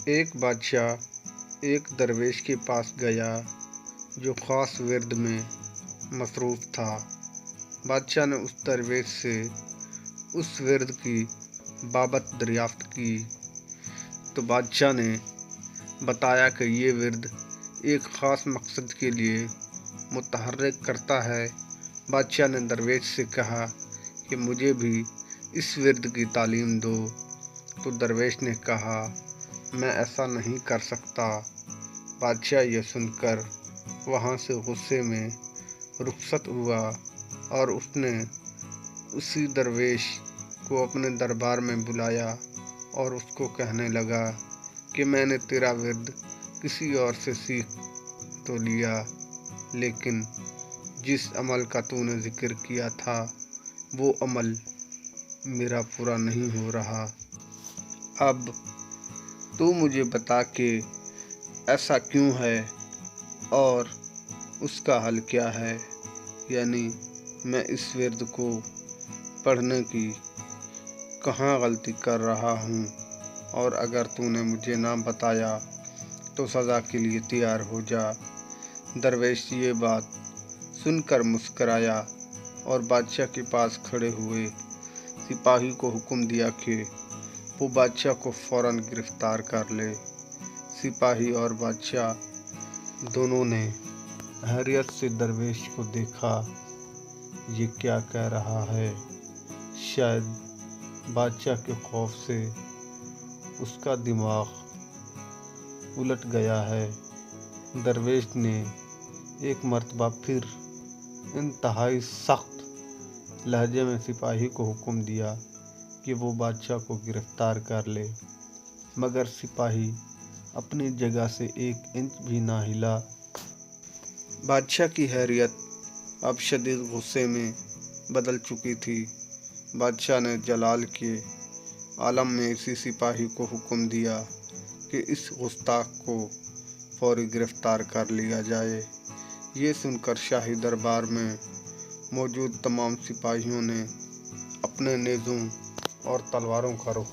ایک بادشاہ ایک درویش کے پاس گیا جو خاص ورد میں مصروف تھا۔ بادشاہ نے اس درویش سے اس ورد کی بابت دریافت کی تو بادشاہ نے بتایا کہ یہ ورد ایک خاص مقصد کے لیے متحرک کرتا ہے۔ بادشاہ نے درویش سے کہا کہ مجھے بھی اس ورد کی تعلیم دو، تو درویش نے کہا میں ایسا نہیں کر سکتا۔ بادشاہ یہ سن کر وہاں سے غصے میں رخصت ہوا اور اس نے اسی درویش کو اپنے دربار میں بلایا اور اس کو کہنے لگا کہ میں نے تیرا ورد کسی اور سے سیکھ تو لیا، لیکن جس عمل کا تو نے ذکر کیا تھا وہ عمل میرا پورا نہیں ہو رہا۔ اب تو مجھے بتا کہ ایسا کیوں ہے اور اس کا حل کیا ہے، یعنی میں اس ورد کو پڑھنے کی کہاں غلطی کر رہا ہوں، اور اگر تو نے مجھے نہ بتایا تو سزا کے لیے تیار ہو جا۔ درویش یہ بات سن کر مسکرایا اور بادشاہ کے پاس کھڑے ہوئے سپاہی کو حکم دیا کہ وہ بادشاہ کو فوراً گرفتار کر لے۔ سپاہی اور بادشاہ دونوں نے حیرت سے درویش کو دیکھا، یہ کیا کہہ رہا ہے؟ شاید بادشاہ کے خوف سے اس کا دماغ الٹ گیا ہے۔ درویش نے ایک مرتبہ پھر انتہائی سخت لہجے میں سپاہی کو حکم دیا کہ وہ بادشاہ کو گرفتار کر لے، مگر سپاہی اپنی جگہ سے ایک انچ بھی نہ ہلا۔ بادشاہ کی حیرت اب شدید غصے میں بدل چکی تھی۔ بادشاہ نے جلال کے عالم میں اسی سپاہی کو حکم دیا کہ اس گستاخ کو فوری گرفتار کر لیا جائے۔ یہ سن کر شاہی دربار میں موجود تمام سپاہیوں نے اپنے نیزوں اور تلواروں کا رخ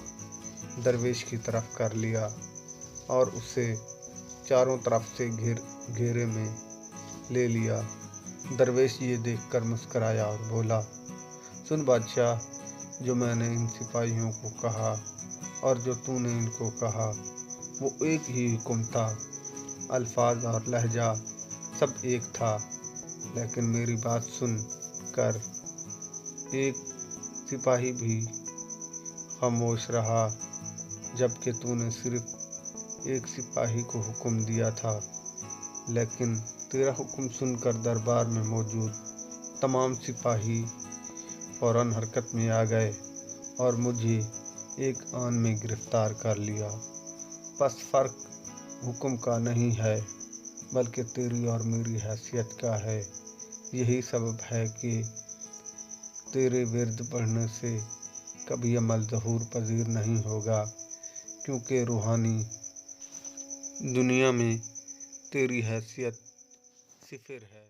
درویش کی طرف کر لیا اور اسے چاروں طرف سے گھیرے میں لے لیا۔ درویش یہ دیکھ کر مسکرایا اور بولا، سن بادشاہ، جو میں نے ان سپاہیوں کو کہا اور جو تو نے ان کو کہا وہ ایک ہی حکم تھا، الفاظ اور لہجہ سب ایک تھا، لیکن میری بات سن کر ایک سپاہی بھی خاموش رہا، جبکہ تو نے صرف ایک سپاہی کو حکم دیا تھا۔ لیکن تیرا حکم سن کر دربار میں موجود تمام سپاہی فوراً حرکت میں آ گئے اور مجھے ایک آن میں گرفتار کر لیا۔ بس فرق حکم کا نہیں ہے بلکہ تیری اور میری حیثیت کا ہے۔ یہی سبب ہے کہ تیرے ورد پڑھنے سے کبھی عمل ظہور پذیر نہیں ہوگا، کیونکہ روحانی دنیا میں تیری حیثیت صفر ہے۔